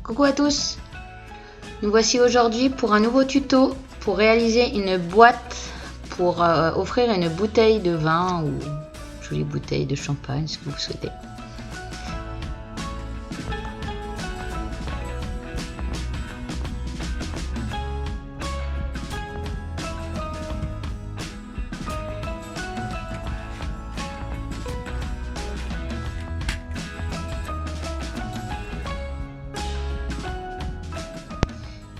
Coucou à tous. Nous voici aujourd'hui pour un nouveau tuto pour réaliser une boîte pour offrir une bouteille de vin ou jolie bouteille de champagne, ce que vous souhaitez.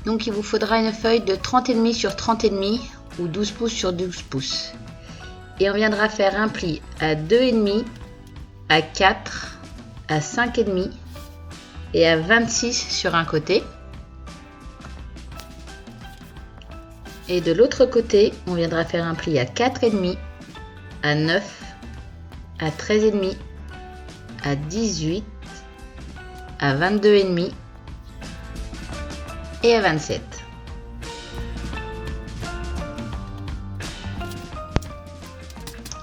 Donc il vous faudra une feuille de 30,5 sur 30,5 ou 12 pouces sur 12 pouces. Et on viendra faire un pli à 2,5, à 4, à 5,5 et à 26 sur un côté. Et de l'autre côté, on viendra faire un pli à 4,5, à 9, à 13,5, à 18, à 22,5 et à 27.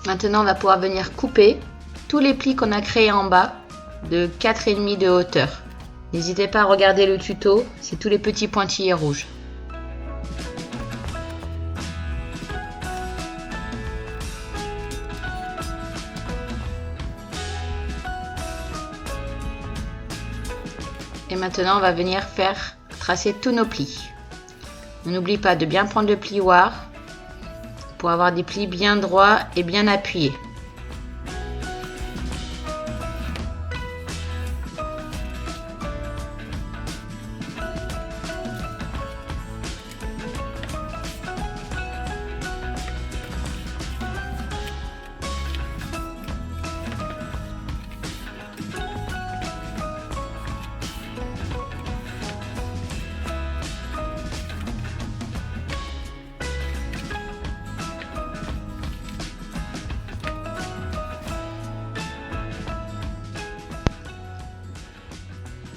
Maintenant, on va pouvoir venir couper tous les plis qu'on a créés en bas de 4,5 de hauteur. N'hésitez pas à regarder le tuto, c'est tous les petits pointillés rouges. Et maintenant, on va venir tracer tous nos plis. On n'oublie pas de bien prendre le plioir pour avoir des plis bien droits et bien appuyés.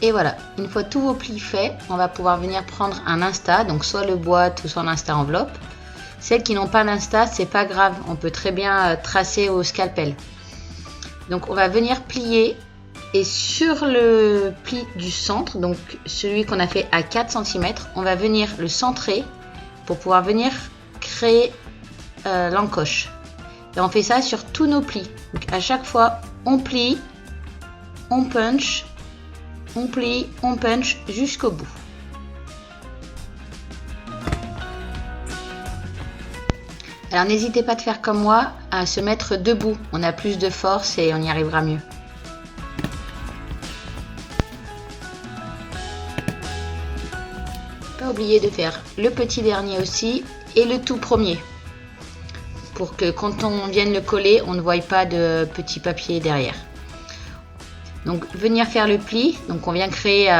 Et voilà, une fois tous vos plis faits, on va pouvoir venir prendre un Insta, donc soit le boîte ou soit l'Insta enveloppe. Celles qui n'ont pas d'Insta, c'est pas grave, on peut très bien tracer au scalpel. Donc on va venir plier et sur le pli du centre, donc celui qu'on a fait à 4 cm, on va venir le centrer pour pouvoir venir créer l'encoche. Et on fait ça sur tous nos plis. Donc à chaque fois, on plie, on punch, on plie, on punch jusqu'au bout. Alors n'hésitez pas de faire comme moi, à se mettre debout. On a plus de force et on y arrivera mieux. Pas oublier de faire le petit dernier aussi et le tout premier. Pour que quand on vienne le coller, on ne voie pas de petit papier derrière. Donc venir faire le pli, donc on vient créer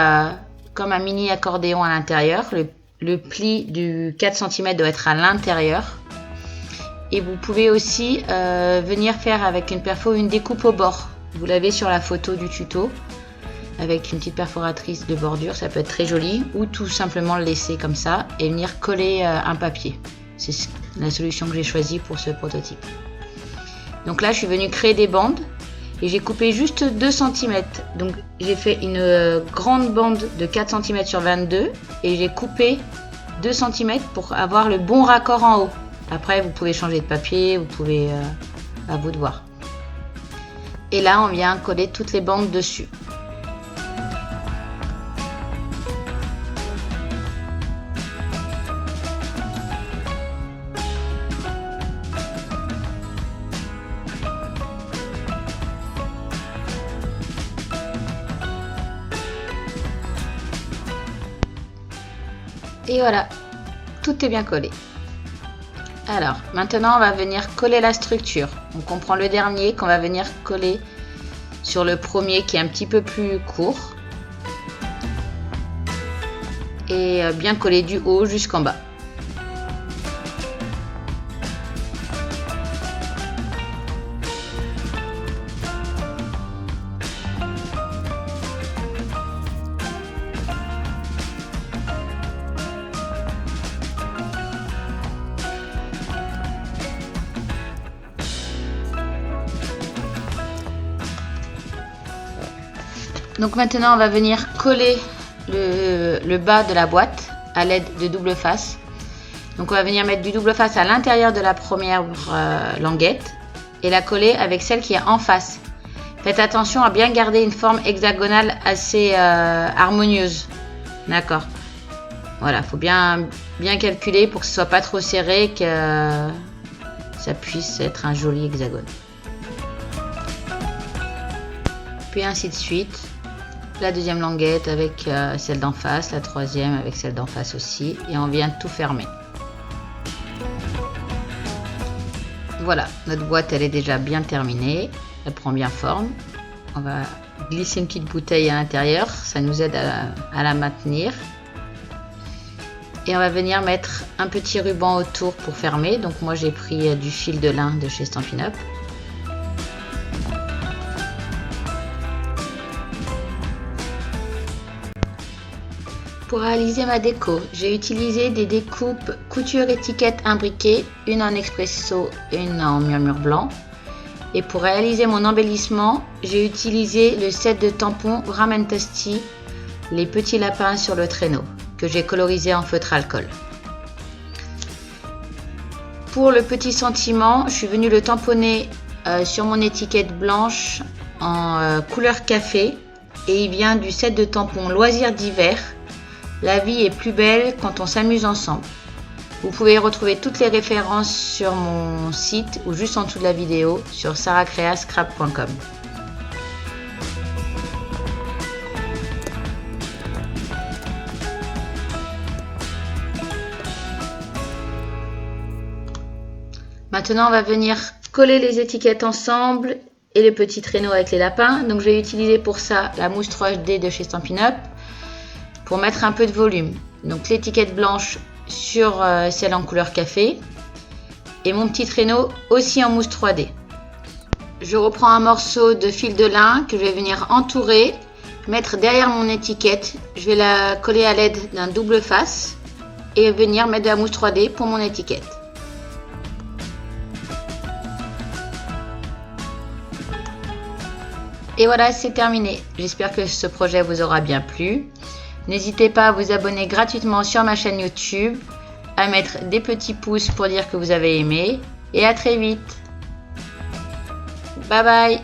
comme un mini accordéon à l'intérieur. Le pli du 4 cm doit être à l'intérieur. Et vous pouvez aussi venir faire avec une perfo une découpe au bord. Vous l'avez sur la photo du tuto avec une petite perforatrice de bordure, ça peut être très joli. Ou tout simplement le laisser comme ça et venir coller un papier. C'est la solution que j'ai choisie pour ce prototype. Donc là je suis venue créer des bandes. Et j'ai coupé juste 2 cm. Donc j'ai fait une grande bande de 4 cm sur 22 et j'ai coupé 2 cm pour avoir le bon raccord en haut. Après vous pouvez changer de papier, vous pouvez à vous de voir. Et là on vient coller toutes les bandes dessus. Et voilà, tout est bien collé. Alors, maintenant on va venir coller la structure. Donc on prend le dernier qu'on va venir coller sur le premier qui est un petit peu plus court. Et bien coller du haut jusqu'en bas. Donc maintenant on va venir coller le bas de la boîte à l'aide de double face. Donc on va venir mettre du double face à l'intérieur de la première languette et la coller avec celle qui est en face. Faites attention à bien garder une forme hexagonale assez harmonieuse. D'accord. Voilà, faut bien calculer pour que ce soit pas trop serré, que ça puisse être un joli hexagone. Puis ainsi de suite. La deuxième languette avec celle d'en face, la troisième avec celle d'en face aussi, et on vient tout fermer. Voilà, notre boîte elle est déjà bien terminée, elle prend bien forme. On va glisser une petite bouteille à l'intérieur, ça nous aide à la maintenir. Et on va venir mettre un petit ruban autour pour fermer. Donc moi j'ai pris du fil de lin de chez Stampin' Up. Pour réaliser ma déco, j'ai utilisé des découpes couture étiquette imbriquées, une en expresso et une en murmure blanc. Et pour réaliser mon embellissement, j'ai utilisé le set de tampons Ramen Tasty, les petits lapins sur le traîneau, que j'ai colorisé en feutre alcool. Pour le petit sentiment, je suis venue le tamponner sur mon étiquette blanche en couleur café et il vient du set de tampons Loisirs d'hiver. La vie est plus belle quand on s'amuse ensemble. Vous pouvez retrouver toutes les références sur mon site ou juste en dessous de la vidéo sur sarahcreascrap.com. Maintenant, on va venir coller les étiquettes ensemble et le petit traîneau avec les lapins. Donc, je vais utiliser pour ça la mousse 3D de chez Stampin' Up pour mettre un peu de volume. Donc, l'étiquette blanche sur celle en couleur café et mon petit traîneau aussi en mousse 3D. Je reprends un morceau de fil de lin que je vais venir entourer, mettre derrière mon étiquette. Je vais la coller à l'aide d'un double face et venir mettre de la mousse 3D pour mon étiquette. Et voilà, c'est terminé. J'espère que ce projet vous aura bien plu. N'hésitez pas à vous abonner gratuitement sur ma chaîne YouTube, à mettre des petits pouces pour dire que vous avez aimé. Et à très vite. Bye bye.